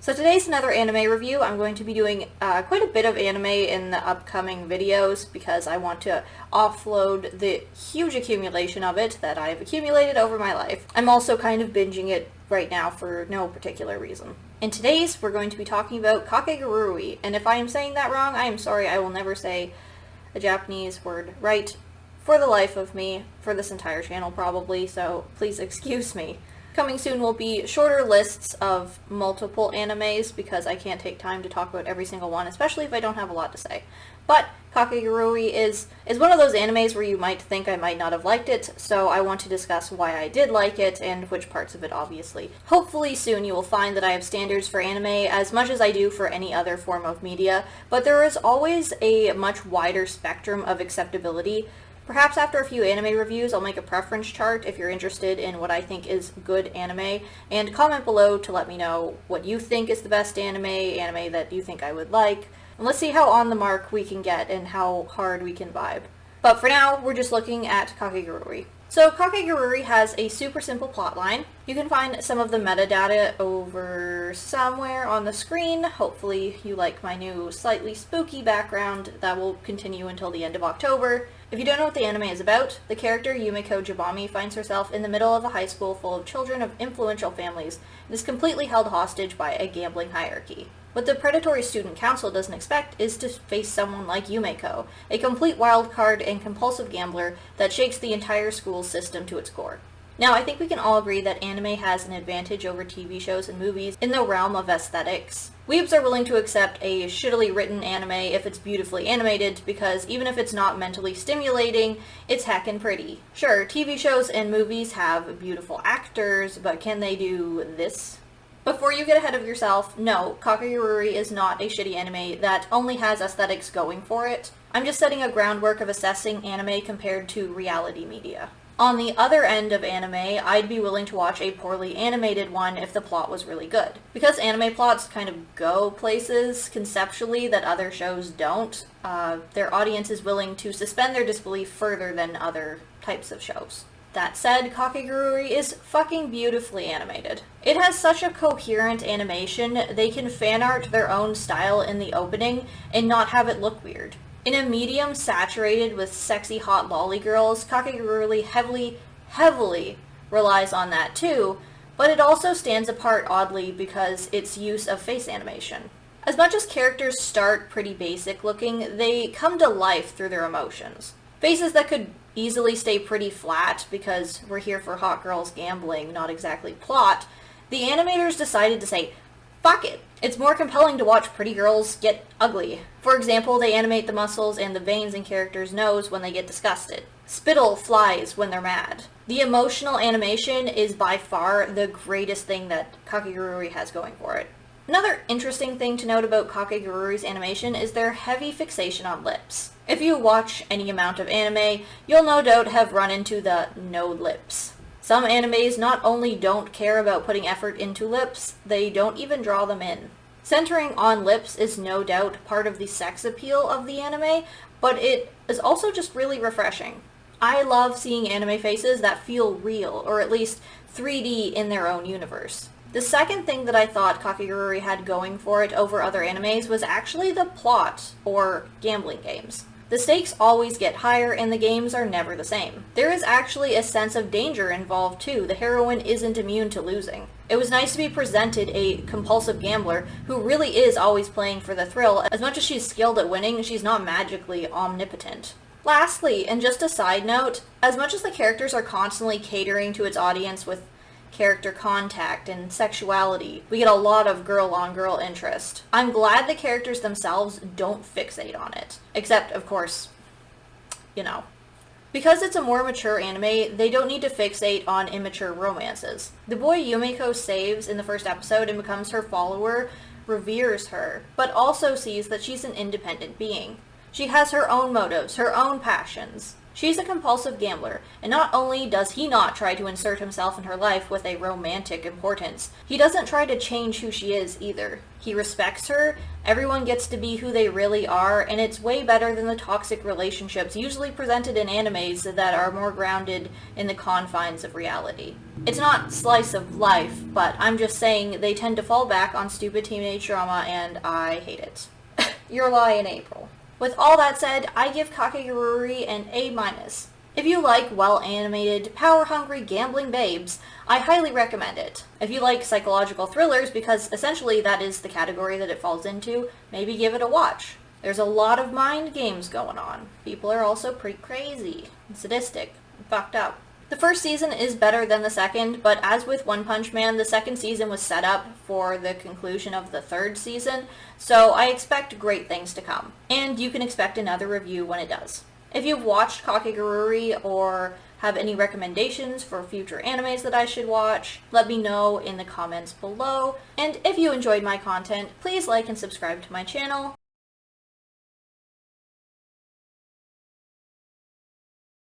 So today's another anime review. I'm going to be doing quite a bit of anime in the upcoming videos because I want to offload the huge accumulation of it that I've accumulated over my life. I'm also kind of binging it right now for no particular reason. In today's, we're going to be talking about Kakegurui, and if I am saying that wrong, I am sorry. I will never say a Japanese word right for the life of me, for this entire channel probably, so please excuse me. Coming soon will be shorter lists of multiple animes because I can't take time to talk about every single one, especially if I don't have a lot to say. But Kakegurui is one of those animes where you might think I might not have liked it, so I want to discuss why I did like it and which parts of it, obviously. Hopefully soon you will find that I have standards for anime as much as I do for any other form of media, but there is always a much wider spectrum of acceptability. Perhaps after a few anime reviews, I'll make a preference chart if you're interested in what I think is good anime, and comment below to let me know what you think is the best anime that you think I would like, and let's see how on the mark we can get and how hard we can vibe. But for now, we're just looking at Kakegurui. So Kakegurui has a super simple plotline. You can find some of the metadata over somewhere on the screen. Hopefully you like my new slightly spooky background that will continue until the end of October. If you don't know what the anime is about, the character Yumiko Jabami finds herself in the middle of a high school full of children of influential families and is completely held hostage by a gambling hierarchy. What the predatory student council doesn't expect is to face someone like Yumiko, a complete wild card and compulsive gambler that shakes the entire school system to its core. Now, I think we can all agree that anime has an advantage over TV shows and movies in the realm of aesthetics. Weebs are willing to accept a shittily written anime if it's beautifully animated, because even if it's not mentally stimulating, it's heckin' pretty. Sure, TV shows and movies have beautiful actors, but can they do this? Before you get ahead of yourself, no, Kakegurui is not a shitty anime that only has aesthetics going for it. I'm just setting a groundwork of assessing anime compared to reality media. On the other end of anime, I'd be willing to watch a poorly animated one if the plot was really good. Because anime plots kind of go places conceptually that other shows don't, their audience is willing to suspend their disbelief further than other types of shows. That said, Kakegurui is fucking beautifully animated. It has such a coherent animation, they can fan art their own style in the opening and not have it look weird. In a medium saturated with sexy hot lolly girls, Kakegurui heavily relies on that too, but it also stands apart oddly because its use of face animation. As much as characters start pretty basic looking, they come to life through their emotions. Faces that could easily stay pretty flat because we're here for hot girls gambling, not exactly plot, the animators decided to say, fuck it. It's more compelling to watch pretty girls get ugly. For example, they animate the muscles and the veins in characters' nose when they get disgusted. Spittle flies when they're mad. The emotional animation is by far the greatest thing that Kakegurui has going for it. Another interesting thing to note about Kakegurui's animation is their heavy fixation on lips. If you watch any amount of anime, you'll no doubt have run into the no lips. Some animes not only don't care about putting effort into lips, they don't even draw them in. Centering on lips is no doubt part of the sex appeal of the anime, but it is also just really refreshing. I love seeing anime faces that feel real, or at least 3D in their own universe. The second thing that I thought Kakegurui had going for it over other animes was actually the plot, or gambling games. The stakes always get higher and the games are never the same. There is actually a sense of danger involved too. The heroine isn't immune to losing. It was nice to be presented a compulsive gambler who really is always playing for the thrill. As much as she's skilled at winning, she's not magically omnipotent. Lastly, and just a side note, as much as the characters are constantly catering to its audience with character contact and sexuality, we get a lot of girl-on-girl interest. I'm glad the characters themselves don't fixate on it. Except, of course, you know. Because it's a more mature anime, they don't need to fixate on immature romances. The boy Yumiko saves in the first episode and becomes her follower, reveres her, but also sees that she's an independent being. She has her own motives, her own passions. She's a compulsive gambler, and not only does he not try to insert himself in her life with a romantic importance, he doesn't try to change who she is either. He respects her, everyone gets to be who they really are, and it's way better than the toxic relationships usually presented in animes that are more grounded in the confines of reality. It's not slice of life, but I'm just saying they tend to fall back on stupid teenage drama, and I hate it. Your lie in April. With all that said, I give Kakegurui an A-. If you like well-animated, power-hungry gambling babes, I highly recommend it. If you like psychological thrillers, because essentially that is the category that it falls into, maybe give it a watch. There's a lot of mind games going on. People are also pretty crazy, and sadistic, and fucked up. The first season is better than the second, but as with One Punch Man, the second season was set up for the conclusion of the third season, so I expect great things to come. And you can expect another review when it does. If you've watched Kakegurui or have any recommendations for future animes that I should watch, let me know in the comments below. And if you enjoyed my content, please like and subscribe to my channel.